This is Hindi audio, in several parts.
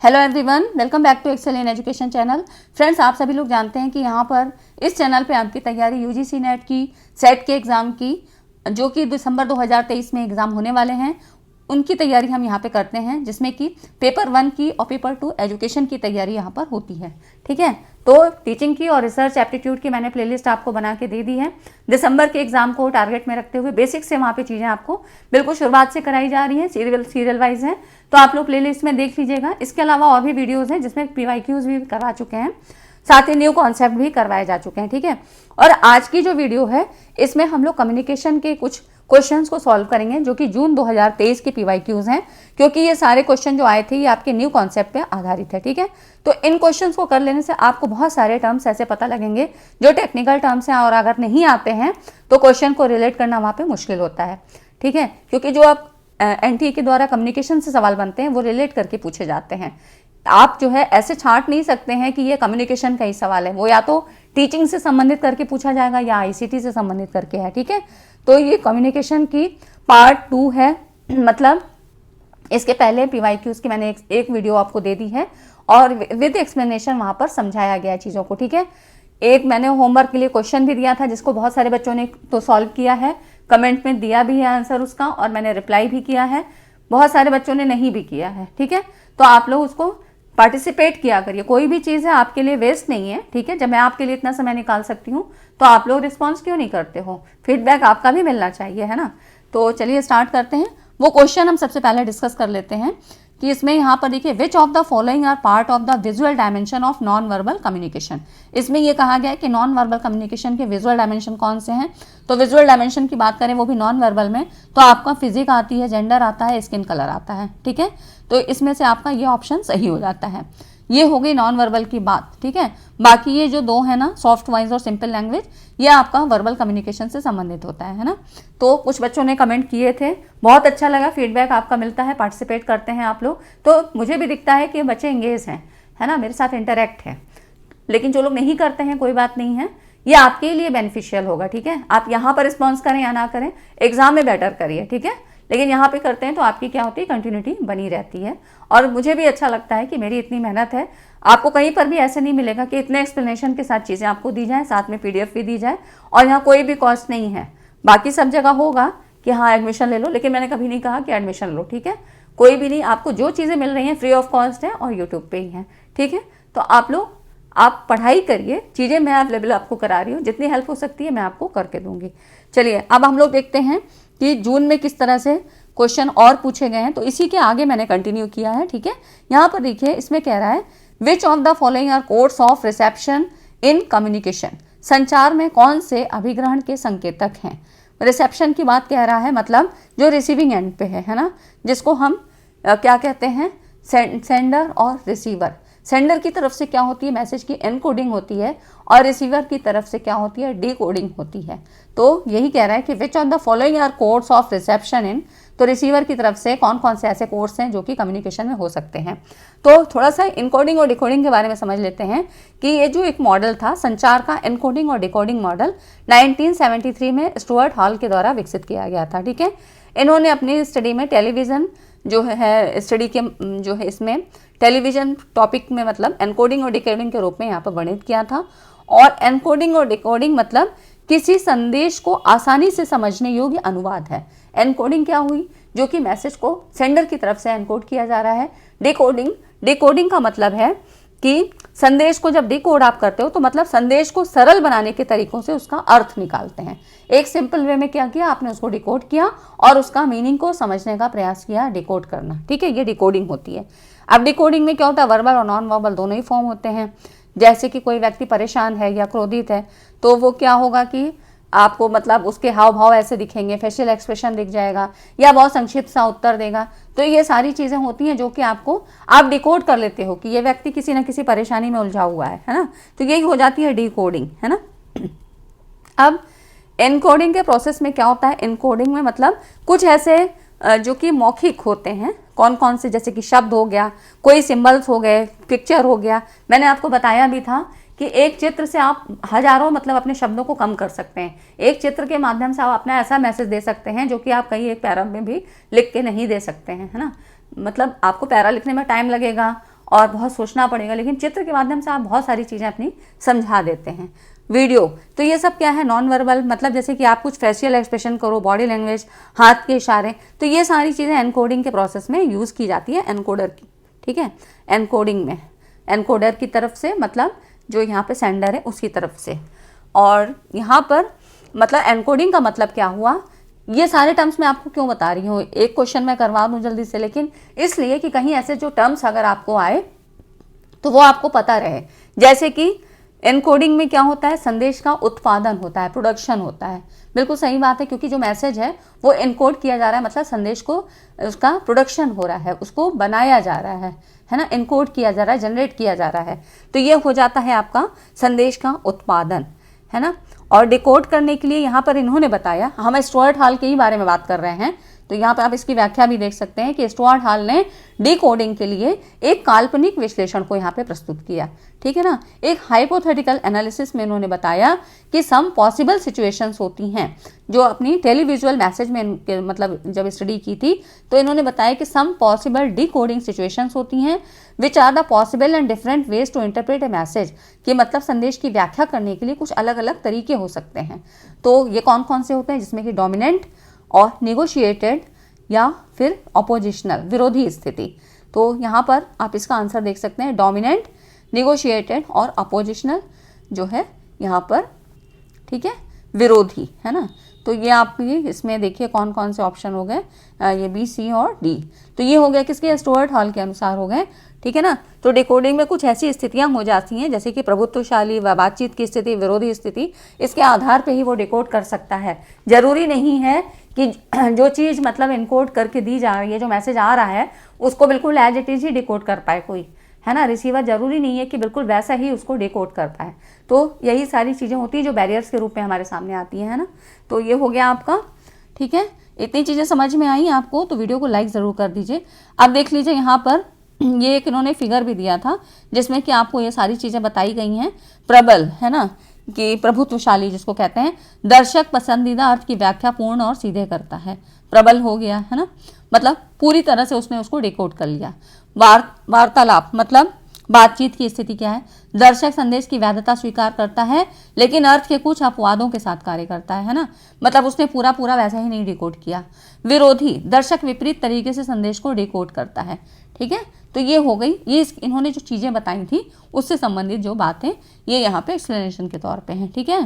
Hello everyone, welcome back to Excel in Education channel. Friends, आप सभी लोग जानते हैं कि यहाँ पर इस चैनल पे आपकी तैयारी यूजीसी नेट की सेट के एग्ज़ाम की, जो कि दिसंबर 2023 में एग्ज़ाम होने वाले हैं, उनकी तैयारी हम यहाँ पे करते हैं, जिसमें कि पेपर 1 की और पेपर 2 एजुकेशन की तैयारी यहाँ पर होती है। ठीक है, तो टीचिंग की और रिसर्च एप्टीट्यूड की मैंने प्लेलिस्ट आपको बना के दे दी है। दिसंबर के एग्जाम को टारगेट में रखते हुए बेसिक से वहाँ पे चीज़ें आपको बिल्कुल शुरुआत से कराई जा रही हैं, सीरियल वाइज हैं, तो आप लोग प्लेलिस्ट में देख लीजिएगा। इसके अलावा और भी वीडियोज़ हैं जिसमें PYQs भी करवा चुके हैं, साथ ही न्यू कॉन्सेप्ट भी करवाए जा चुके हैं। ठीक है, और आज की जो वीडियो है इसमें हम लोग कम्युनिकेशन के कुछ क्वेश्चंस को सॉल्व करेंगे, जो कि जून 2023 के PYQs हैं, क्योंकि ये सारे क्वेश्चन जो आए थे ये आपके न्यू कॉन्सेप्ट पे आधारित है। ठीक है, तो इन क्वेश्चंस को कर लेने से आपको बहुत सारे टर्म्स ऐसे पता लगेंगे जो टेक्निकल टर्म्स हैं, और अगर नहीं आते हैं तो क्वेश्चन को रिलेट करना वहाँ पे मुश्किल होता है। ठीक है, क्योंकि जो आप NTA के द्वारा कम्युनिकेशन से सवाल बनते हैं वो रिलेट करके पूछे जाते हैं। आप जो है ऐसे छांट नहीं सकते हैं कि ये कम्युनिकेशन का ही सवाल है, वो या तो टीचिंग से संबंधित करके पूछा जाएगा या ICT से संबंधित करके है। ठीक है, तो ये कम्युनिकेशन की पार्ट 2 है, मतलब इसके पहले PYQs की मैंने एक वीडियो आपको दे दी है और विद एक्सप्लेनेशन वहाँ पर समझाया गया है चीज़ों को। ठीक है, एक मैंने होमवर्क के लिए क्वेश्चन भी दिया था जिसको बहुत सारे बच्चों ने तो सॉल्व किया है, कमेंट में दिया भी है आंसर उसका, और मैंने रिप्लाई भी किया है। बहुत सारे बच्चों ने नहीं भी किया है। ठीक है, तो आप लोग उसको पार्टिसिपेट किया करिए, कोई भी चीज़ है आपके लिए वेस्ट नहीं है। ठीक है, जब मैं आपके लिए इतना समय निकाल सकती हूँ तो आप लोग रिस्पॉन्स क्यों नहीं करते हो, फीडबैक आपका भी मिलना चाहिए, है ना। तो चलिए स्टार्ट करते हैं। वो क्वेश्चन हम सबसे पहले डिस्कस कर लेते हैं कि इसमें यहाँ पर देखिए, which of the following are part of the visual dimension of non verbal communication. इसमें ये कहा गया है कि नॉन वर्बल कम्युनिकेशन के विजुअल डायमेंशन कौन से हैं। तो विजुअल डायमेंशन की बात करें वो भी नॉन वर्बल में, तो आपका फिजिक आती है, जेंडर आता है, स्किन कलर आता है। ठीक है, तो इसमें से आपका ये ऑप्शन सही हो जाता है। ये हो गई नॉन वर्बल की बात। ठीक है, बाकी ये जो दो है ना, सॉफ्ट वॉइस और सिंपल लैंग्वेज, ये आपका वर्बल कम्युनिकेशन से संबंधित होता है ना। तो कुछ बच्चों ने कमेंट किए थे, बहुत अच्छा लगा, फीडबैक आपका मिलता है, पार्टिसिपेट करते हैं आप लोग, तो मुझे भी दिखता है कि बच्चे एंगेज हैं, है ना, मेरे साथ इंटरेक्ट है। लेकिन जो लोग नहीं करते हैं कोई बात नहीं है, ये आपके लिए बेनिफिशियल होगा। ठीक है, आप यहाँ पर रिस्पॉन्स करें या ना करें, एग्जाम में बेटर करिए। ठीक है, लेकिन यहाँ पे करते हैं तो आपकी क्या होती है, कंटिन्यूटी बनी रहती है। और मुझे भी अच्छा लगता है कि मेरी इतनी मेहनत है। आपको कहीं पर भी ऐसे नहीं मिलेगा कि इतने एक्सप्लेनेशन के साथ चीज़ें आपको दी जाए, साथ में PDF भी दी जाए, और यहाँ कोई भी कॉस्ट नहीं है। बाकी सब जगह होगा कि हाँ एडमिशन ले लो, लेकिन मैंने कभी नहीं कहा कि एडमिशन लो। ठीक है, कोई भी नहीं, आपको जो चीज़ें मिल रही हैं फ्री ऑफ कॉस्ट है और यूट्यूब पे ही है। ठीक है, तो आप पढ़ाई करिए, चीज़ें मैं अवेलेबल आपको करा रही हूँ, जितनी हेल्प हो सकती है मैं आपको करके दूंगी। चलिए अब हम लोग देखते हैं कि जून में किस तरह से क्वेश्चन और पूछे गए हैं, तो इसी के आगे मैंने कंटिन्यू किया है। ठीक है, यहाँ पर देखिए, इसमें कह रहा है विच of the following are codes of reception in communication. संचार में कौन से अभिग्रहण के संकेतक हैं। रिसेप्शन की बात कह रहा है, मतलब जो रिसीविंग एंड पे है ना, जिसको हम क्या कहते हैं, सेंडर और रिसीवर। सेंडर की तरफ से क्या होती है, मैसेज की एनकोडिंग होती है, और रिसीवर की तरफ से क्या होती है, डीकोडिंग होती है। तो यही कह रहा है कि which of the following are codes of reception in, तो रिसीवर की तरफ से कौन कौन से ऐसे कोड्स हैं जो कि कम्युनिकेशन में हो सकते हैं। तो थोड़ा सा इनकोडिंग और डिकोडिंग के बारे में समझ लेते हैं कि ये जो एक मॉडल था संचार का, इनकोडिंग और डिकोडिंग मॉडल, 1973 में स्टुअर्ट हॉल के द्वारा विकसित किया गया था। ठीक है, इन्होंने अपनी स्टडी में टेलीविज़न जो है, स्टडी के जो है इसमें टेलीविज़न टॉपिक में, मतलब एनकोडिंग और डिकोडिंग के रूप में यहाँ पर वर्णित किया था। और एनकोडिंग और डिकोडिंग मतलब किसी संदेश को आसानी से समझने योग्य अनुवाद है। एनकोडिंग क्या हुई, जो कि मैसेज को सेंडर की तरफ से एनकोड किया जा रहा है। डिकोडिंग का मतलब है कि संदेश को जब डिकोड आप करते हो तो मतलब संदेश को सरल बनाने के तरीकों से उसका अर्थ निकालते हैं। एक सिंपल वे में क्या किया आपने, उसको डिकोड किया और उसका मीनिंग को समझने का प्रयास किया, डिकोड करना। ठीक है, ये डिकोडिंग होती है। अब डिकोडिंग में क्या होता है, वर्बल और नॉन वर्बल दोनों ही फॉर्म होते हैं। जैसे कि कोई व्यक्ति परेशान है या क्रोधित है, तो वो क्या होगा कि आपको मतलब उसके हाव भाव ऐसे दिखेंगे, फेशियल एक्सप्रेशन दिख जाएगा, या बहुत संक्षिप्त सा उत्तर देगा। तो ये सारी चीज़ें होती हैं जो कि आप डिकोड कर लेते हो कि ये व्यक्ति किसी न किसी परेशानी में उलझा हुआ है ना। तो यही हो जाती है डिकोडिंग, है ना। अब एनकोडिंग के प्रोसेस में क्या होता है, एनकोडिंग में मतलब कुछ ऐसे जो कि मौखिक होते हैं, कौन कौन से, जैसे कि शब्द हो गया, कोई सिंबल्स हो गए, पिक्चर हो गया। मैंने आपको बताया भी था कि एक चित्र से आप हजारों मतलब अपने शब्दों को कम कर सकते हैं। एक चित्र के माध्यम से आप अपना ऐसा मैसेज दे सकते हैं जो कि आप कहीं एक पैरा में भी लिख के नहीं दे सकते हैं, है ना। मतलब आपको पैरा लिखने में टाइम लगेगा और बहुत सोचना पड़ेगा, लेकिन चित्र के माध्यम से आप बहुत सारी चीज़ें अपनी समझा देते हैं। वीडियो, तो ये सब क्या है, नॉन वर्बल, मतलब जैसे कि आप कुछ फेशियल एक्सप्रेशन करो, बॉडी लैंग्वेज, हाथ के इशारे, तो ये सारी चीज़ें एनकोडिंग के प्रोसेस में यूज़ की जाती है एनकोडर की, ठीक है, एनकोडिंग में, एनकोडर की तरफ से, मतलब जो यहाँ पे सेंडर है उसकी तरफ से। और यहाँ पर मतलब एनकोडिंग का मतलब क्या हुआ, ये सारे टर्म्स मैं आपको क्यों बता रही हूँ, एक क्वेश्चन मैं करवा दूँ जल्दी से, लेकिन इसलिए कि कहीं ऐसे जो टर्म्स अगर आपको आए तो वो आपको पता रहे। जैसे कि एनकोडिंग में क्या होता है, संदेश का उत्पादन होता है, प्रोडक्शन होता है, बिल्कुल सही बात है, क्योंकि जो मैसेज है वो एनकोड किया जा रहा है, मतलब संदेश को उसका प्रोडक्शन हो रहा है, उसको बनाया जा रहा है ना, एनकोड किया जा रहा है, जनरेट किया जा रहा है, तो ये हो जाता है आपका संदेश का उत्पादन, है ना। और डिकोड करने के लिए यहाँ पर इन्होंने बताया, हम स्टुअर्ट हॉल के ही बारे में बात कर रहे हैं, तो यहाँ पर आप इसकी व्याख्या भी देख सकते हैं कि स्टुअर्ट हॉल ने डिकोडिंग के लिए एक काल्पनिक विश्लेषण को यहाँ पे प्रस्तुत किया, ठीक है ना। एक हाइपोथेटिकल एनालिसिस में इन्होंने बताया कि सम पॉसिबल सिचुएशंस होती हैं, जो अपनी टेलीविजुअल मैसेज में मतलब जब स्टडी की थी तो इन्होंने बताया कि सम पॉसिबल डिकोडिंग सिचुएशंस होती हैं which are the possible and different ways to interpret a message, कि मतलब संदेश की व्याख्या करने के लिए कुछ अलग अलग तरीके हो सकते हैं। तो ये कौन कौन से होते हैं, जिसमें कि डोमिनेंट और निगोशिएटेड या फिर अपोजिशनल, विरोधी स्थिति। तो यहाँ पर आप इसका आंसर देख सकते हैं, डोमिनेंट, निगोशिएटेड और अपोजिशनल जो है यहाँ पर, ठीक है, विरोधी, है ना। तो ये आप इसमें देखिए कौन कौन से ऑप्शन हो गए, ये बी, सी और डी। तो ये हो गया किसके, स्टुअर्ट हॉल के अनुसार हो गए, ठीक है ना। तो डिकोडिंग में कुछ ऐसी स्थितियां हो जाती हैं जैसे कि प्रभुत्वशाली व बातचीत की स्थिति, विरोधी स्थिति, इसके आधार पे ही वो डिकोड कर सकता है। जरूरी नहीं है कि जो चीज़ मतलब इनकोड करके दी जा रही है, जो मैसेज आ रहा है, उसको बिल्कुल एज इट इज ही डिकोड कर पाए कोई, है ना। रिसीवर जरूरी नहीं है कि बिल्कुल वैसा ही उसको डिकोड कर पाए। तो यही सारी चीज़ें होती हैं जो बैरियर्स के रूप में हमारे सामने आती हैं, है ना। तो ये हो गया आपका, ठीक है। इतनी चीज़ें समझ में आई आपको तो वीडियो को लाइक ज़रूर कर दीजिए। अब देख लीजिए यहाँ पर ये एक इन्होंने फिगर भी दिया था जिसमें कि आपको ये सारी चीज़ें बताई गई हैं। प्रबल, है ना, कि प्रभुत्वशाली जिसको कहते हैं, दर्शक पसंदीदा अर्थ की व्याख्या पूर्ण और सीधे करता है, प्रबल हो गया, है ना, मतलब पूरी तरह से उसने उसको डिकोड कर लिया। वार्तालाप मतलब बातचीत की स्थिति क्या है, दर्शक संदेश की वैधता स्वीकार करता है लेकिन अर्थ के कुछ अपवादों के साथ कार्य करता है ना, मतलब उसने पूरा पूरा वैसा ही नहीं डिकोड किया। विरोधी, दर्शक विपरीत तरीके से संदेश को डिकोड करता है, ठीक है। तो ये हो गई, ये इन्होंने जो चीज़ें बताई थी उससे संबंधित जो बातें ये यहाँ पे एक्सप्लेनेशन के तौर पे हैं, ठीक है।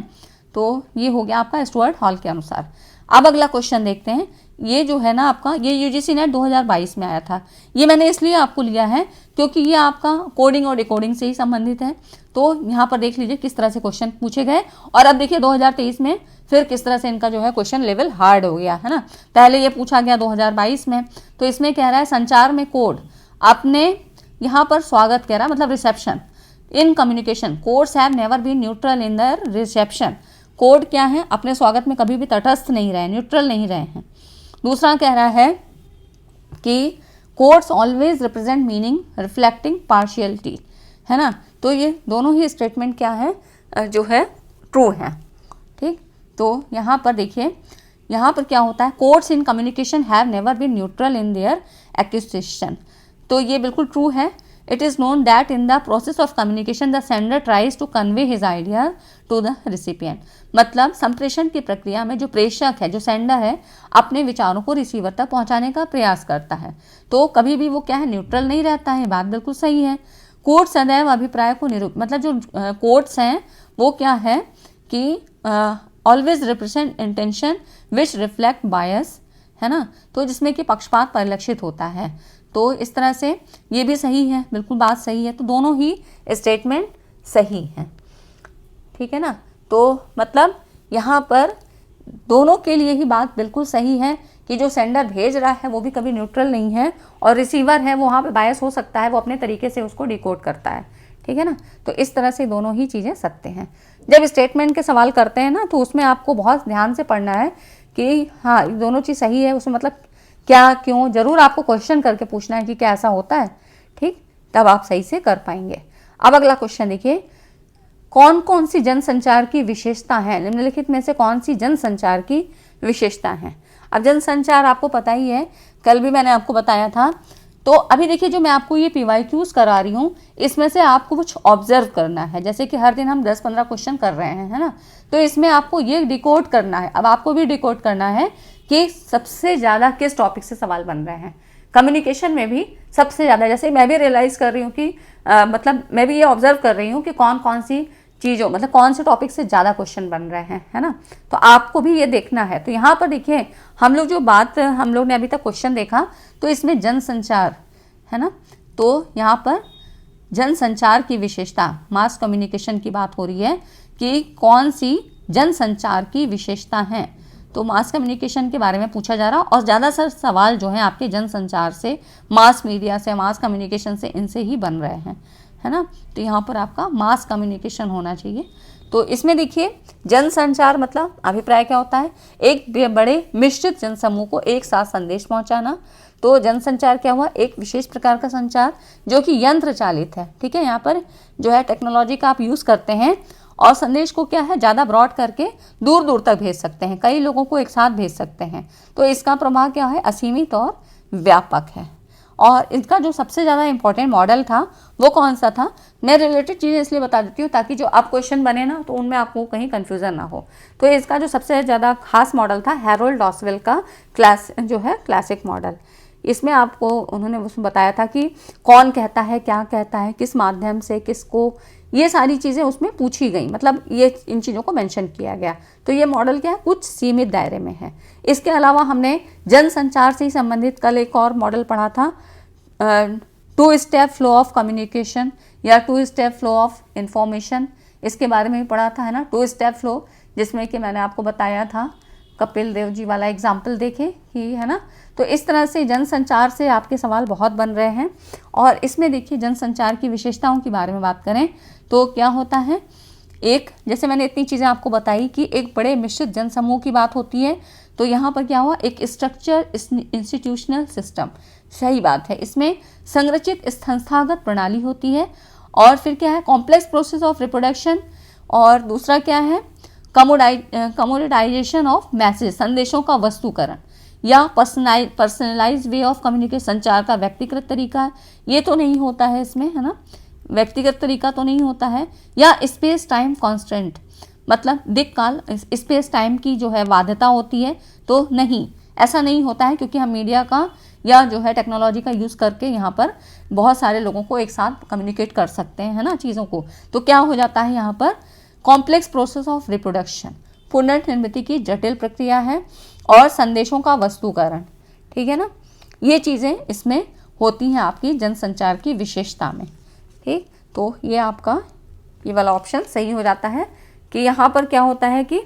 तो ये हो गया आपका स्टुअर्ट हॉल के अनुसार। अब अगला क्वेश्चन देखते हैं। ये जो है ना आपका, ये यूजीसी नेट 2022 में आया था। ये मैंने इसलिए आपको लिया है क्योंकि ये आपका कोडिंग और डिकोडिंग से ही संबंधित है। तो यहाँ पर देख लीजिए किस तरह से क्वेश्चन पूछे गए, और अब देखिए 2023 में फिर किस तरह से इनका जो है क्वेश्चन लेवल हार्ड हो गया, है ना। पहले ये पूछा गया 2022 में, तो इसमें कह रहा है संचार में कोड आपने यहाँ पर स्वागत कह रहा है, मतलब reception in communication codes have never been neutral in the reception. Code क्या है, अपने स्वागत में कभी भी तटस्थ नहीं रहे, न्यूट्रल नहीं रहे हैं। दूसरा कह रहा है कि codes always represent meaning reflecting partiality, है ना। तो ये दोनों ही स्टेटमेंट क्या है, जो है ट्रू है, ठीक। तो यहाँ पर देखिए, यहाँ पर क्या होता है, codes in communication have never been neutral in their acquisition, तो ये बिल्कुल ट्रू है। It is known that in the process of communication the sender tries to convey his idea to the recipient, मतलब संप्रेषण की प्रक्रिया में जो प्रेषक है, जो सेंडर है, अपने विचारों को रिसीवर तक पहुंचाने का प्रयास करता है। तो कभी भी वो क्या है, न्यूट्रल नहीं रहता है, बात बिल्कुल सही है। कोड सदैव अभिप्राय को मतलब जो कोड्स हैं वो क्या है कि ऑलवेज रिप्रेजेंट इंटेंशन विच रिफ्लेक्ट बायस, है ना, तो जिसमें कि पक्षपात परिलक्षित होता है। तो इस तरह से ये भी सही है, बिल्कुल बात सही है। तो दोनों ही स्टेटमेंट सही हैं, ठीक है ना। तो मतलब यहाँ पर दोनों के लिए ही बात बिल्कुल सही है कि जो सेंडर भेज रहा है वो भी कभी न्यूट्रल नहीं है, और रिसीवर है वो वहाँ पे बायस हो सकता है, वो अपने तरीके से उसको डिकोड करता है, ठीक है ना। तो इस तरह से दोनों ही चीज़ें सत्य हैं। जब स्टेटमेंट के सवाल करते हैं ना तो उसमें आपको बहुत ध्यान से पढ़ना है कि हाँ दोनों चीज़ सही है, उसमें मतलब क्या, क्यों, जरूर आपको क्वेश्चन करके पूछना है कि क्या ऐसा होता है, ठीक, तब आप सही से कर पाएंगे। अब अगला क्वेश्चन देखिए, कौन कौन सी जनसंचार की विशेषता है, निम्नलिखित में से कौन सी जनसंचार की विशेषता है। अब जनसंचार आपको पता ही है, कल भी मैंने आपको बताया था तो अभी देखिए जो मैं आपको ये PYQs करा रही हूँ, इसमें से आपको कुछ ऑब्जर्व करना है। जैसे कि हर दिन हम 10-15 क्वेश्चन कर रहे हैं, है ना, तो इसमें आपको ये डिकोड करना है। अब आपको भी डिकोड करना है कि सबसे ज़्यादा किस टॉपिक से सवाल बन रहे हैं। कम्युनिकेशन में भी सबसे ज़्यादा, जैसे मैं भी रियलाइज़ कर रही हूँ कि मतलब मैं भी ये ऑब्जर्व कर रही हूँ कि कौन कौन सी चीज़ों, मतलब कौन से टॉपिक से ज़्यादा क्वेश्चन बन रहे हैं, है ना, तो आपको भी ये देखना है। तो यहाँ पर देखिए हम लोग ने अभी तक क्वेश्चन देखा, तो इसमें जनसंचार, है ना, तो यहाँ पर जनसंचार की विशेषता, मास कम्युनिकेशन की बात हो रही है कि कौन सी जनसंचार की विशेषता है। तो मास कम्युनिकेशन के बारे में पूछा जा रहा, और ज़्यादातर सवाल जो हैं आपके जनसंचार से, मास मीडिया से, मास कम्युनिकेशन से, इनसे ही बन रहे हैं, है ना। तो यहाँ पर आपका मास कम्युनिकेशन होना चाहिए। तो इसमें देखिए जनसंचार मतलब अभिप्राय क्या होता है, एक बड़े मिश्रित जनसमूह को एक साथ संदेश पहुंचाना। तो जनसंचार क्या हुआ, एक विशेष प्रकार का संचार जो कि यंत्र चालित है, ठीक है। यहाँ पर जो है टेक्नोलॉजी का आप यूज़ करते हैं और संदेश को क्या है ज़्यादा ब्रॉड करके दूर दूर तक भेज सकते हैं, कई लोगों को एक साथ भेज सकते हैं। तो इसका प्रभाव क्या है, असीमित और व्यापक है। और इसका जो सबसे ज़्यादा इंपॉर्टेंट मॉडल था वो कौन सा था, मैं रिलेटेड चीज़ें इसलिए बता देती हूँ ताकि जो अब क्वेश्चन बने ना तो उनमें आपको कहीं कन्फ्यूज़न ना हो। तो इसका जो सबसे ज़्यादा खास मॉडल था हैरोल्ड डॉसवेल का क्लासिक मॉडल। इसमें आपको उन्होंने उसमें बताया था कि कौन कहता है, क्या कहता है, किस माध्यम से, किसको, ये सारी चीज़ें उसमें पूछी गई, मतलब ये इन चीज़ों को मेंशन किया गया। तो ये मॉडल क्या है, कुछ सीमित दायरे में है। इसके अलावा हमने जनसंचार से ही संबंधित कल एक और मॉडल पढ़ा था, 2 स्टेप फ्लो ऑफ कम्युनिकेशन या 2 स्टेप फ्लो ऑफ इंफॉर्मेशन, इसके बारे में भी पढ़ा था, है ना। 2 स्टेप फ्लो, जिसमें कि मैंने आपको बताया था, कपिल देव जी वाला एग्जाम्पल देखें कि, है ना। तो इस तरह से जनसंचार से आपके सवाल बहुत बन रहे हैं। और इसमें देखिए जनसंचार की विशेषताओं के बारे में बात करें तो क्या होता है, एक, जैसे मैंने इतनी चीज़ें आपको बताई कि एक बड़े मिश्रित जनसमूह की बात होती है। तो यहाँ पर क्या हुआ, एक स्ट्रक्चर इंस्टीट्यूशनल सिस्टम, सही बात है, इसमें संरचित संस्थागत प्रणाली होती है। और फिर क्या है, कॉम्प्लेक्स प्रोसेस ऑफ रिप्रोडक्शन। और दूसरा क्या है, कमोडिटाइजेशन ऑफ मैसेज, संदेशों का वस्तुकरण, या पर्सनलाइज्ड वे ऑफ कम्युनिकेशन, संचार का व्यक्तिगत तरीका, ये तो नहीं होता है इसमें, है ना, व्यक्तिगत तरीका तो नहीं होता है। या स्पेस टाइम कॉन्स्टेंट, मतलब दिक् काल, स्पेस टाइम की जो है बाध्यता होती है, तो नहीं, ऐसा नहीं होता है, क्योंकि हम मीडिया का या जो है टेक्नोलॉजी का यूज़ करके यहाँ पर बहुत सारे लोगों को एक साथ कम्युनिकेट कर सकते हैं, है ना, चीज़ों को। तो क्या हो जाता है यहाँ पर, कॉम्प्लेक्स प्रोसेस ऑफ रिप्रोडक्शन, पुनर्निर्मिति की जटिल प्रक्रिया है, और संदेशों का वस्तुकरण, ठीक है ना, ये चीज़ें इसमें होती हैं आपकी जनसंचार की विशेषता में, ठीक। तो ये आपका ये वाला ऑप्शन सही हो जाता है कि यहाँ पर क्या होता है कि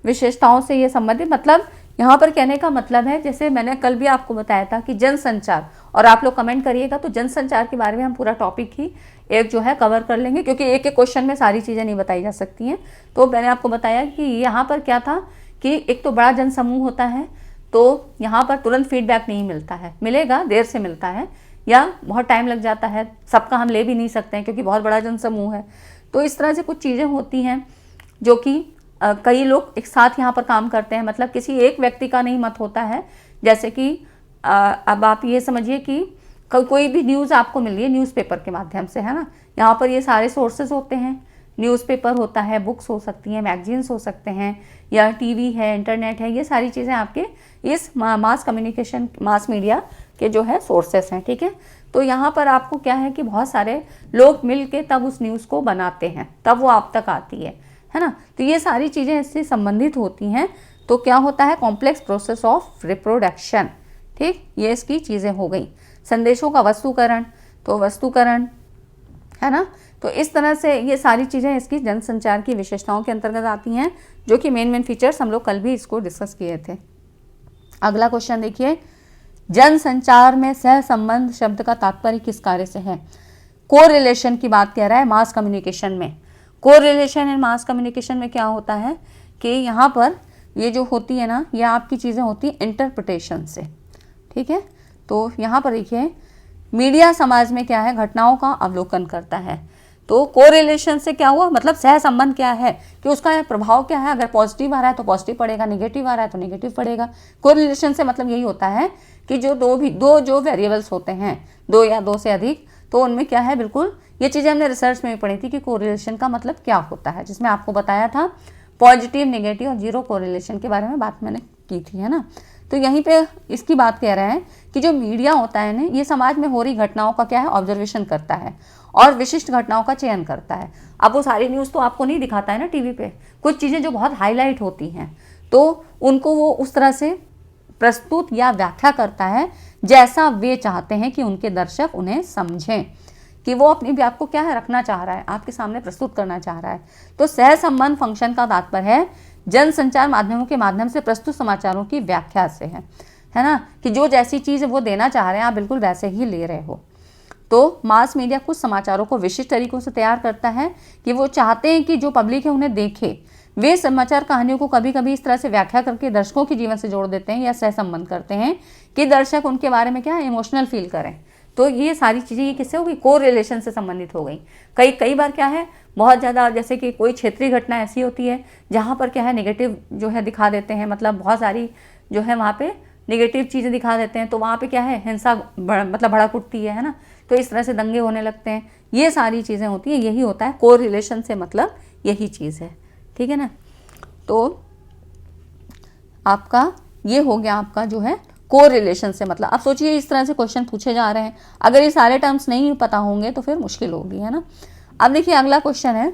विशेषताओं से ये संबंधित, मतलब यहाँ पर कहने का मतलब है, जैसे मैंने कल भी आपको बताया था कि जनसंचार, और आप लोग कमेंट करिएगा तो जनसंचार के बारे में हम पूरा टॉपिक ही एक जो है कवर कर लेंगे, क्योंकि एक एक क्वेश्चन में सारी चीज़ें नहीं बताई जा सकती हैं। तो मैंने आपको बताया कि यहाँ पर क्या था कि एक तो बड़ा जनसमूह होता है, तो यहाँ पर तुरंत फीडबैक नहीं मिलता है, मिलेगा, देर से मिलता है, या बहुत टाइम लग जाता है, सबका हम ले भी नहीं सकते हैं क्योंकि बहुत बड़ा जनसमूह है। तो इस तरह से कुछ चीज़ें होती हैं जो कि कई लोग एक साथ यहाँ पर काम करते हैं, मतलब किसी एक व्यक्ति का नहीं मत होता है। जैसे कि अब आप ये समझिए कि कोई भी न्यूज़ आपको मिल रही है न्यूज़पेपर के माध्यम से, है ना, यहाँ पर ये सारे सोर्सेज होते हैं, न्यूज़पेपर होता है, बुक्स हो सकती हैं, मैगजीन्स हो सकते हैं, या टीवी है, इंटरनेट है, ये सारी चीज़ें आपके इस मास कम्युनिकेशन, मास मीडिया के जो है सोर्सेस हैं, ठीक है। तो यहाँ पर आपको क्या है कि बहुत सारे लोग मिल के तब उस न्यूज़ को बनाते हैं, तब वो आप तक आती है ना। तो ये सारी चीज़ें इससे संबंधित होती हैं। तो क्या होता है, कॉम्प्लेक्स प्रोसेस ऑफ रिप्रोडक्शन, ठीक, ये इसकी चीज़ें हो गई। संदेशों का वस्तुकरण, तो वस्तुकरण, है ना। तो इस तरह से ये सारी चीज़ें इसकी जनसंचार की विशेषताओं के अंतर्गत आती हैं, जो कि मेन फीचर्स हम लोग कल भी इसको डिस्कस किए थे। अगला क्वेश्चन देखिए, जनसंचार में सह संबंध शब्द का तात्पर्य किस कार्य से है। कोरिलेशन की बात कह रहा है मास कम्युनिकेशन में। कोरिलेशन इन मास कम्युनिकेशन में क्या होता है कि यहाँ पर ये जो होती है ना, ये आपकी चीज़ें होती हैं इंटरप्रिटेशन से, ठीक है। तो यहाँ पर देखिए, मीडिया समाज में क्या है, घटनाओं का अवलोकन करता है। तो कोरिलेशन से क्या हुआ, मतलब सह संबंध क्या है कि उसका प्रभाव क्या है, अगर पॉजिटिव आ रहा है तो पॉजिटिव पड़ेगा, नेगेटिव आ रहा है तो नेगेटिव पड़ेगा। कोरिलेशन से मतलब यही होता है कि जो दो जो वेरिएबल्स होते हैं, 2 या 2 से अधिक, तो उनमें क्या है, बिल्कुल ये चीज़ें हमने रिसर्च में भी पढ़ी थी कि कोरिलेशन का मतलब क्या होता है, जिसमें आपको बताया था पॉजिटिव, नेगेटिव और जीरो कोरिलेशन के बारे में बात मैंने की थी, है ना। तो यहीं पे इसकी बात कह रहे हैं कि जो मीडिया होता है ना, ये समाज में हो रही घटनाओं का क्या है, ऑब्जर्वेशन करता है और विशिष्ट घटनाओं का चयन करता है। अब वो सारी न्यूज़ तो आपको नहीं दिखाता है ना टीवी पे, कुछ चीज़ें जो बहुत हाईलाइट होती हैं तो उनको वो उस तरह से प्रस्तुत या व्याख्या करता है जैसा वे चाहते हैं कि उनके दर्शक उन्हें समझें, कि वो अपनी भी आपको क्या है रखना चाह रहा है, आपके सामने प्रस्तुत करना चाह रहा है। तो सह संबंध फंक्शन का तात्पर्य है जनसंचार माध्यमों के माध्यम से प्रस्तुत समाचारों की व्याख्या से है ना, कि जो जैसी चीज़ वो देना चाह रहे हैं आप बिल्कुल वैसे ही ले रहे हो। तो मास मीडिया कुछ समाचारों को विशिष्ट तरीकों से तैयार करता है कि वो चाहते हैं कि जो पब्लिक है उन्हें देखे। वे समाचार कहानियों को कभी कभी इस तरह से व्याख्या करके दर्शकों के जीवन से जोड़ देते हैं या सहसंबंध करते हैं कि दर्शक उनके बारे में क्या इमोशनल फील करें। तो ये सारी चीज़ें ये किससे हो गई, को रिलेशन से संबंधित हो गई। कई बार क्या है, बहुत ज़्यादा जैसे कि कोई क्षेत्रीय घटना ऐसी होती है जहाँ पर क्या है नेगेटिव जो है दिखा देते हैं, मतलब बहुत सारी जो है वहाँ पे नेगेटिव चीज़ें दिखा देते हैं, तो वहाँ पे क्या है हिंसा मतलब भड़क उठती है ना, तो इस तरह से दंगे होने लगते हैं। ये सारी चीज़ें होती हैं, यही होता है को रिलेशन से, मतलब यही चीज़ है, ठीक है ना। तो आपका ये हो गया आपका जो है को रिलेशन से मतलब। अब सोचिए इस तरह से क्वेश्चन पूछे जा रहे हैं, अगर ये सारे टर्म्स नहीं पता होंगे तो फिर मुश्किल होगी, है ना। अब देखिए अगला क्वेश्चन है,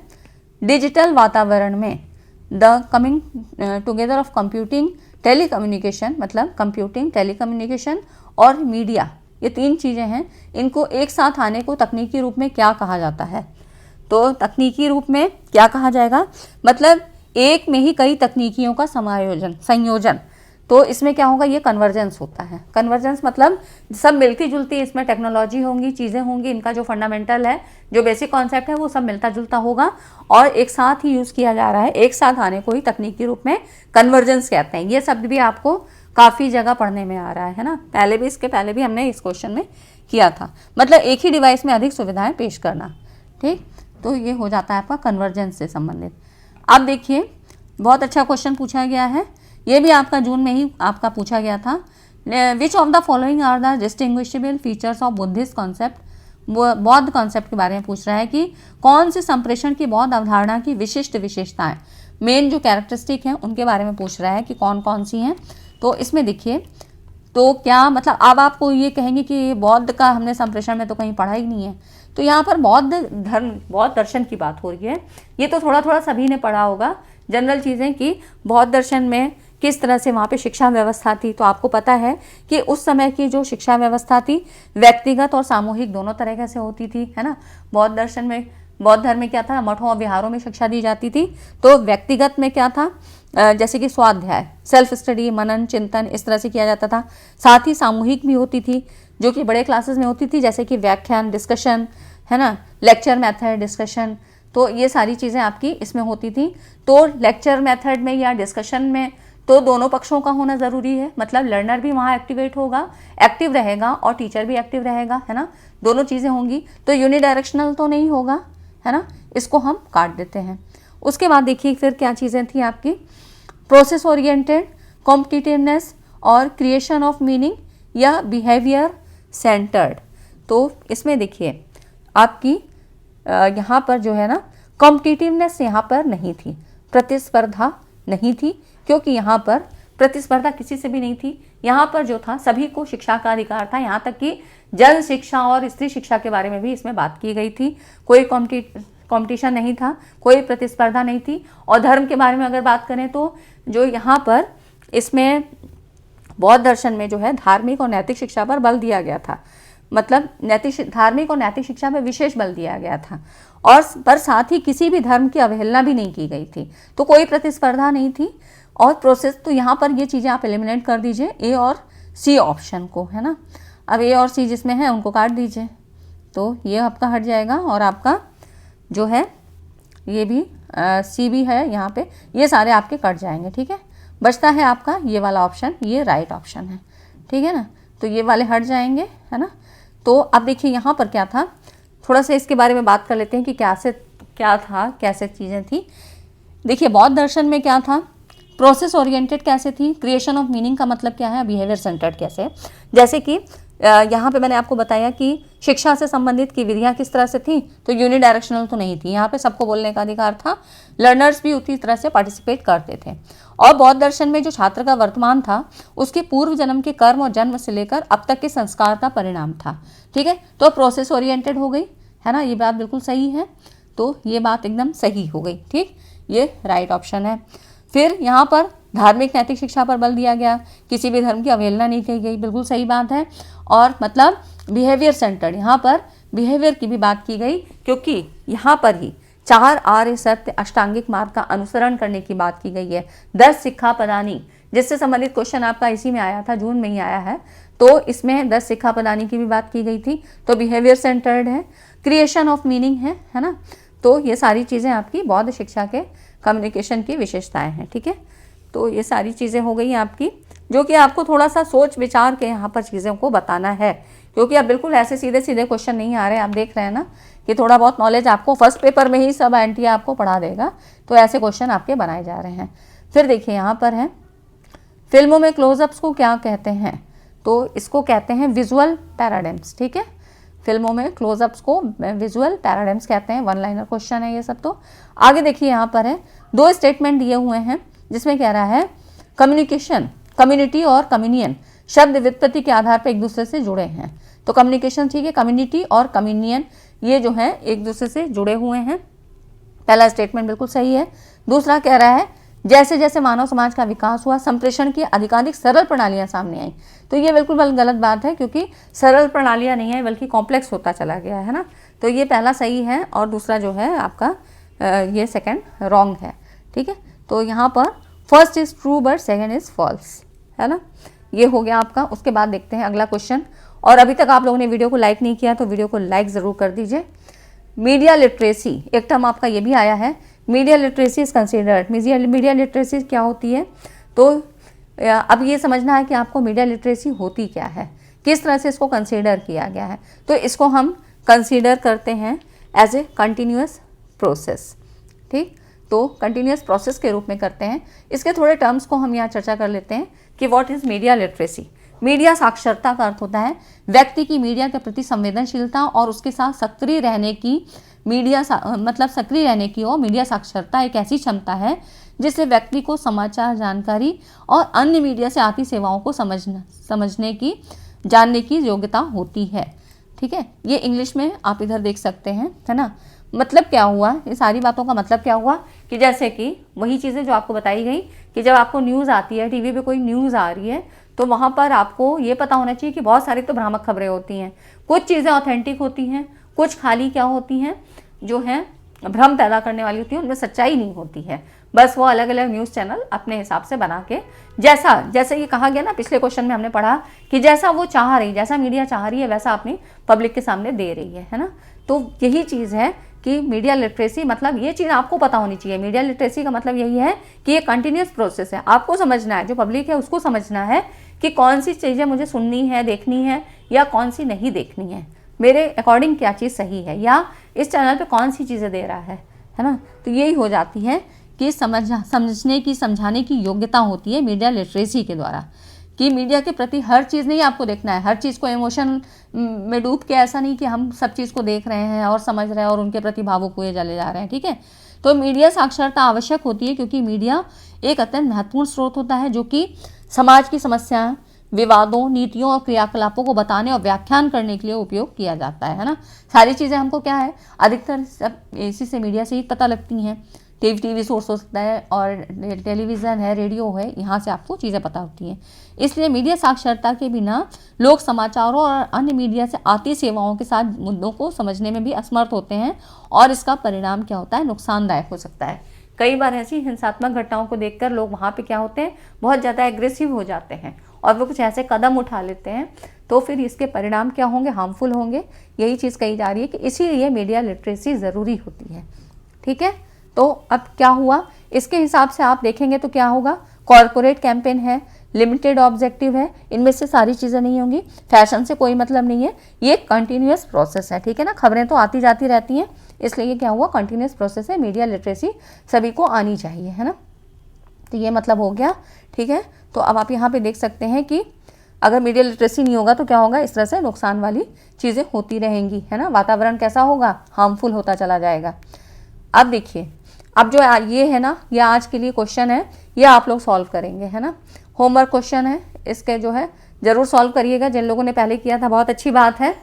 डिजिटल वातावरण में the coming together of computing, telecommunication, मतलब कंप्यूटिंग, टेलीकम्युनिकेशन और मीडिया, ये 3 चीज़ें हैं, इनको एक साथ आने को तकनीकी रूप में क्या कहा जाता है। तो तकनीकी रूप में क्या कहा जाएगा, मतलब एक में ही कई तकनीकियों का संयोजन। तो इसमें क्या होगा, ये कन्वर्जेंस होता है। कन्वर्जेंस मतलब सब मिलती जुलती इसमें टेक्नोलॉजी होंगी, चीज़ें होंगी, इनका जो फंडामेंटल है, जो बेसिक कॉन्सेप्ट है वो सब मिलता जुलता होगा और एक साथ ही यूज़ किया जा रहा है। एक साथ आने को ही तकनीकी रूप में कन्वर्जेंस कहते हैं। ये शब्द भी आपको काफ़ी जगह पढ़ने में आ रहा है ना, इसके पहले भी हमने इस क्वेश्चन में किया था, मतलब एक ही डिवाइस में अधिक सुविधाएँ पेश करना, ठीक। तो ये हो जाता है आपका कन्वर्जेंस से संबंधित। अब देखिए बहुत अच्छा क्वेश्चन पूछा गया है, ये भी आपका जून में ही आपका पूछा गया था। Which of the following are the distinguishable features of Buddhist concept, बौद्ध कॉन्सेप्ट के बारे में पूछ रहा है कि कौन से संप्रेषण की बौद्ध अवधारणा की विशिष्ट विशेषताएं, मेन जो कैरेक्टरिस्टिक हैं उनके बारे में पूछ रहा है कि कौन कौन सी हैं। तो इसमें देखिए, तो क्या मतलब अब आपको ये कहेंगे कि बौद्ध का हमने संप्रेषण में तो कहीं पढ़ा ही नहीं है, तो यहाँ पर बौद्ध धर्म, बौद्ध दर्शन की बात हो रही है। ये तो थोड़ा थोड़ा सभी ने पढ़ा होगा, जनरल चीज़ें कि बौद्ध दर्शन में किस तरह से वहाँ पे शिक्षा व्यवस्था थी। तो आपको पता है कि उस समय की जो शिक्षा व्यवस्था थी व्यक्तिगत और सामूहिक दोनों तरह से होती थी, है ना। बौद्ध दर्शन में, बौद्ध धर्म में क्या था, मठों और विहारों में शिक्षा दी जाती थी। तो व्यक्तिगत में क्या था, जैसे कि स्वाध्याय, सेल्फ स्टडी, मनन, चिंतन, इस तरह से किया जाता था। साथ ही सामूहिक भी होती थी जो कि बड़े क्लासेस में होती थी, जैसे कि व्याख्यान, डिस्कशन, है ना, लेक्चर मेथड, डिस्कशन। तो ये सारी चीज़ें आपकी इसमें होती थी। तो लेक्चर मेथड में या डिस्कशन में तो दोनों पक्षों का होना ज़रूरी है, मतलब लर्नर भी वहाँ एक्टिव रहेगा और टीचर भी एक्टिव रहेगा, है ना, दोनों चीज़ें होंगी। तो यूनिडायरेक्शनल तो नहीं होगा, है ना, इसको हम काट देते हैं। उसके बाद देखिए फिर क्या चीज़ें थी आपकी, प्रोसेस ओरिएंटेड, कॉम्पिटिटिवनेस और क्रिएशन ऑफ मीनिंग या बिहेवियर सेंटर्ड। तो इसमें देखिए आपकी यहाँ पर जो है ना कॉम्पिटिटिवनेस यहाँ पर नहीं थी, प्रतिस्पर्धा नहीं थी, क्योंकि यहाँ पर प्रतिस्पर्धा किसी से भी नहीं थी। यहाँ पर जो था सभी को शिक्षा का अधिकार था, यहाँ तक कि जन शिक्षा और स्त्री शिक्षा के बारे में भी इसमें बात की गई थी। कोई कंपटीशन नहीं था, कोई प्रतिस्पर्धा नहीं थी। और धर्म के बारे में अगर बात करें तो जो यहाँ पर इसमें बौद्ध दर्शन में जो है धार्मिक और नैतिक शिक्षा पर बल दिया गया था, मतलब धार्मिक और नैतिक शिक्षा में विशेष बल दिया गया था। और पर साथ ही किसी भी धर्म की अवहेलना भी नहीं की गई थी। तो कोई प्रतिस्पर्धा नहीं थी। और प्रोसेस, तो यहाँ पर ये चीज़ें आप एलिमिनेट कर दीजिए, ए और सी ऑप्शन को, है ना। अब ए और सी जिसमें है उनको काट दीजिए, तो ये आपका हट जाएगा और आपका जो है ये भी सी भी है यहाँ पे, ये सारे आपके कट जाएंगे, ठीक है। बचता है आपका ये वाला ऑप्शन, ये राइट ऑप्शन है, ठीक है ना। तो ये वाले हट जाएंगे, है ना। तो अब देखिए यहाँ पर क्या था, थोड़ा सा इसके बारे में बात कर लेते हैं कि क्या था, कैसे चीज़ें थी। देखिए बौद्ध दर्शन में क्या था, प्रोसेस ओरिएंटेड कैसे थी, क्रिएशन ऑफ मीनिंग का मतलब क्या है, बिहेवियर सेंटर्ड कैसे, जैसे कि यहाँ पे मैंने आपको बताया कि शिक्षा से संबंधित की विधियाँ किस तरह से थी, तो यूनिडायरेक्शनल तो नहीं थी, यहाँ पे सबको बोलने का अधिकार था, लर्नर्स भी उसी तरह से पार्टिसिपेट करते थे। और बौद्ध दर्शन में जो छात्र का वर्तमान था उसके पूर्व जन्म के कर्म और जन्म से लेकर अब तक के संस्कार का परिणाम था। ठीक है, तो प्रोसेस ओरिएंटेड हो गई है ना, ये बात बिल्कुल सही है, तो ये बात एकदम सही हो गई। ठीक, ये राइट ऑप्शन है। फिर यहाँ पर धार्मिक नैतिक शिक्षा पर बल दिया गया, किसी भी धर्म की अवहेलना नहीं की गई, बिल्कुल सही बात है। और मतलब बिहेवियर सेंटर्ड, यहाँ पर बिहेवियर की भी बात की गई, क्योंकि यहाँ पर ही 4 आर्य सत्य अष्टांगिक मार्ग का अनुसरण करने की बात की गई है। 10 सिक्खापदानी, जिससे संबंधित क्वेश्चन आपका इसी में आया था, जून में ही आया है, तो इसमें 10 सिक्खापदानी की भी बात की गई थी, तो बिहेवियर सेंटर्ड है। क्रिएशन ऑफ मीनिंग है ना, तो ये सारी चीज़ें आपकी बौद्ध शिक्षा के कम्युनिकेशन की विशेषताएं हैं। ठीक है, तो ये सारी चीज़ें हो गई आपकी, जो कि आपको थोड़ा सा सोच विचार के यहाँ पर चीज़ों को बताना है, क्योंकि अब बिल्कुल ऐसे सीधे सीधे क्वेश्चन नहीं आ रहे। आप देख रहे हैं ना कि थोड़ा बहुत नॉलेज आपको फर्स्ट पेपर में ही सब एनटीए आपको पढ़ा देगा, तो ऐसे क्वेश्चन आपके बनाए जा रहे हैं। फिर देखिए यहाँ पर है, फिल्मों में क्लोजअप्स को क्या कहते हैं, तो इसको कहते हैं विजुअल पैराडाइम्स। ठीक है, फिल्मों में क्लोजअप्स को विजुअल पैराडाइम्स कहते हैं। 1 लाइनर क्वेश्चन है ये सब। तो आगे देखिए यहाँ पर है 2 स्टेटमेंट दिए हुए हैं, जिसमें कह रहा है कम्युनिकेशन, कम्युनिटी और कम्युनियन शब्द व्युत्पत्ति के आधार पर एक दूसरे से जुड़े हैं। तो कम्युनिकेशन ठीक है, कम्युनिटी और कम्युनियन ये जो है एक दूसरे से जुड़े हुए हैं। पहला स्टेटमेंट बिल्कुल सही है। दूसरा कह रहा है जैसे जैसे मानव समाज का विकास हुआ संप्रेषण की अधिकाधिक सरल प्रणालियां सामने आई। तो ये बिल्कुल गलत बात है, क्योंकि सरल प्रणालियां नहीं है बल्कि कॉम्प्लेक्स होता चला गया है ना। तो ये पहला सही है और दूसरा जो है आपका ये सेकंड रॉन्ग है। ठीक है, तो यहाँ पर first is true but second is false, है ना, ये हो गया आपका। उसके बाद देखते हैं अगला क्वेश्चन। और अभी तक आप लोगों ने वीडियो को लाइक नहीं किया तो वीडियो को लाइक ज़रूर कर दीजिए। मीडिया लिटरेसी, एक टर्म आपका ये भी आया है, media literacy is considered. Media literacy क्या होती है, तो अब ये समझना है कि आपको मीडिया लिटरेसी होती क्या है, किस तरह से इसको कंसीडर किया गया है। तो इसको हम कंसीडर करते हैं एज ए कंटिन्यूअस प्रोसेस। ठीक, तो कंटिन्यूअस प्रोसेस के रूप में करते हैं। इसके थोड़े टर्म्स को हम यहाँ चर्चा कर लेते हैं कि what is media literacy. Media साक्षरता का अर्थ होता है व्यक्ति की मीडिया के प्रति संवेदनशीलता और उसके साथ सक्रिय रहने की, मतलब सक्रिय रहने की और मीडिया साक्षरता एक ऐसी क्षमता है जिससे व्यक्ति को समाचार, जानकारी और अन्य मीडिया से आती सेवाओं को समझने की, जानने की योग्यता होती है। ठीक है, ये इंग्लिश में आप इधर देख सकते हैं, है ना। मतलब क्या हुआ, ये सारी बातों का मतलब क्या हुआ कि जैसे कि वही चीज़ें जो आपको बताई गई कि जब आपको न्यूज़ आती है, टीवी पे कोई न्यूज़ आ रही है, तो वहाँ पर आपको ये पता होना चाहिए कि बहुत सारी तो भ्रामक खबरें होती हैं, कुछ चीज़ें ऑथेंटिक होती हैं, कुछ खाली क्या होती हैं, जो है भ्रम पैदा करने वाली होती है, उनमें सच्चाई नहीं होती है। बस वो अलग अलग न्यूज़ चैनल अपने हिसाब से बना के, जैसे ये कहा गया ना पिछले क्वेश्चन में हमने पढ़ा कि जैसा वो चाह रही, जैसा मीडिया चाह रही है वैसा अपनी पब्लिक के सामने दे रही है ना। तो यही चीज़ है कि मीडिया लिटरेसी, मतलब ये चीज़ आपको पता होनी चाहिए। मीडिया लिटरेसी का मतलब यही है कि ये कंटिन्यूस प्रोसेस है, आपको समझना है, जो पब्लिक है उसको समझना है कि कौन सी चीज़ें मुझे सुननी है, देखनी है या कौन सी नहीं देखनी है, मेरे अकॉर्डिंग क्या चीज़ सही है, या इस चैनल पे कौन सी चीज़ें दे रहा है ना। तो यही हो जाती है कि समझने की, समझाने की योग्यता होती है मीडिया लिटरेसी के द्वारा, कि मीडिया के प्रति हर चीज़ नहीं आपको देखना है, हर चीज़ को इमोशन में डूब के, ऐसा नहीं कि हम सब चीज़ को देख रहे हैं और समझ रहे हैं और उनके प्रति भावुक हुए चले जा रहे हैं। ठीक है, तो मीडिया साक्षरता आवश्यक होती है क्योंकि मीडिया एक अत्यंत महत्वपूर्ण स्रोत होता है जो कि समाज की समस्याएं, विवादों, नीतियों और क्रियाकलापों को बताने और व्याख्यान करने के लिए उपयोग किया जाता है ना। सारी चीज़ें हमको क्या है, अधिकतर सब इसी से, मीडिया से ही पता लगती हैं। टीवी सोर्स हो सकता है और टेलीविज़न है, रेडियो है, यहाँ से आपको चीज़ें पता होती हैं। इसलिए मीडिया साक्षरता के बिना लोग समाचारों और अन्य मीडिया से आती सेवाओं के साथ मुद्दों को समझने में भी असमर्थ होते हैं और इसका परिणाम क्या होता है, नुकसानदायक हो सकता है। कई बार ऐसी हिंसात्मक घटनाओं को देखकर लोग वहाँ पे क्या होते हैं, बहुत ज़्यादा एग्रेसिव हो जाते हैं और वो कुछ ऐसे कदम उठा लेते हैं, तो फिर इसके परिणाम क्या होंगे, हार्मफुल होंगे। यही चीज़ कही जा रही है कि इसीलिए मीडिया लिटरेसी ज़रूरी होती है। ठीक है, तो अब क्या हुआ, इसके हिसाब से आप देखेंगे तो क्या होगा, कॉरपोरेट कैंपेन है, लिमिटेड ऑब्जेक्टिव है, इनमें से सारी चीज़ें नहीं होंगी, फैशन से कोई मतलब नहीं है, ये कंटिन्यूअस प्रोसेस है। ठीक है ना, खबरें तो आती जाती रहती हैं, इसलिए ये क्या हुआ, कंटिन्यूअस प्रोसेस है। मीडिया लिटरेसी सभी को आनी चाहिए, है ना। तो ये मतलब हो गया, ठीक है। तो अब आप यहाँ पे देख सकते हैं कि अगर मीडिया लिटरेसी नहीं होगा तो क्या होगा, इस तरह से नुकसान वाली चीज़ें होती रहेंगी, है ना। वातावरण कैसा होगा, हार्मफुल होता चला जाएगा। अब देखिए, अब जो ये है ना, ये आज के लिए क्वेश्चन है, ये आप लोग सॉल्व करेंगे, है ना। होमवर्क क्वेश्चन है, इसके जो है ज़रूर सॉल्व करिएगा। जिन लोगों ने पहले किया था बहुत अच्छी बात है,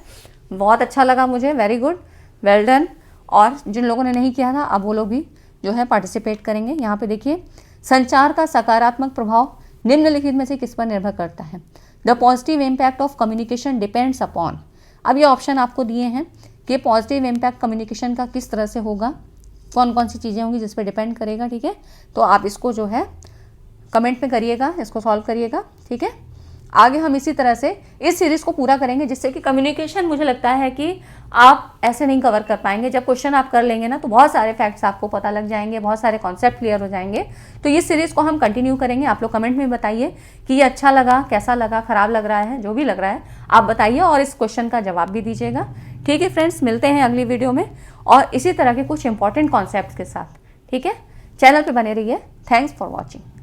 बहुत अच्छा लगा मुझे, वेरी गुड, वेल डन। और जिन लोगों ने नहीं किया था अब वो लोग भी जो है पार्टिसिपेट करेंगे। यहाँ पे देखिए, संचार का सकारात्मक प्रभाव निम्नलिखित में से किस पर निर्भर करता है। The positive impact of communication depends upon. अब ये ऑप्शन आपको दिए हैं कि पॉजिटिव इम्पैक्ट कम्युनिकेशन का किस तरह से होगा, कौन कौन सी चीज़ें होंगी जिस पर डिपेंड करेगा, ठीक है। तो आप इसको जो है कमेंट में करिएगा, इसको सॉल्व करिएगा, ठीक है। आगे हम इसी तरह से इस सीरीज़ को पूरा करेंगे, जिससे कि कम्युनिकेशन मुझे लगता है कि आप ऐसे नहीं कवर कर पाएंगे। जब क्वेश्चन आप कर लेंगे ना तो बहुत सारे फैक्ट्स आपको पता लग जाएंगे, बहुत सारे कॉन्सेप्ट क्लियर हो जाएंगे। तो इस सीरीज़ को हम कंटिन्यू करेंगे। आप लोग कमेंट में बताइए कि ये अच्छा लगा, कैसा लगा, ख़राब लग रहा है, जो भी लग रहा है आप बताइए और इस क्वेश्चन का जवाब भी दीजिएगा, ठीक है फ्रेंड्स। मिलते हैं अगली वीडियो में और इसी तरह के कुछ इंपॉर्टेंट कॉन्सेप्ट्स के साथ, ठीक है। चैनल पर बने रहिए। Thanks for watching.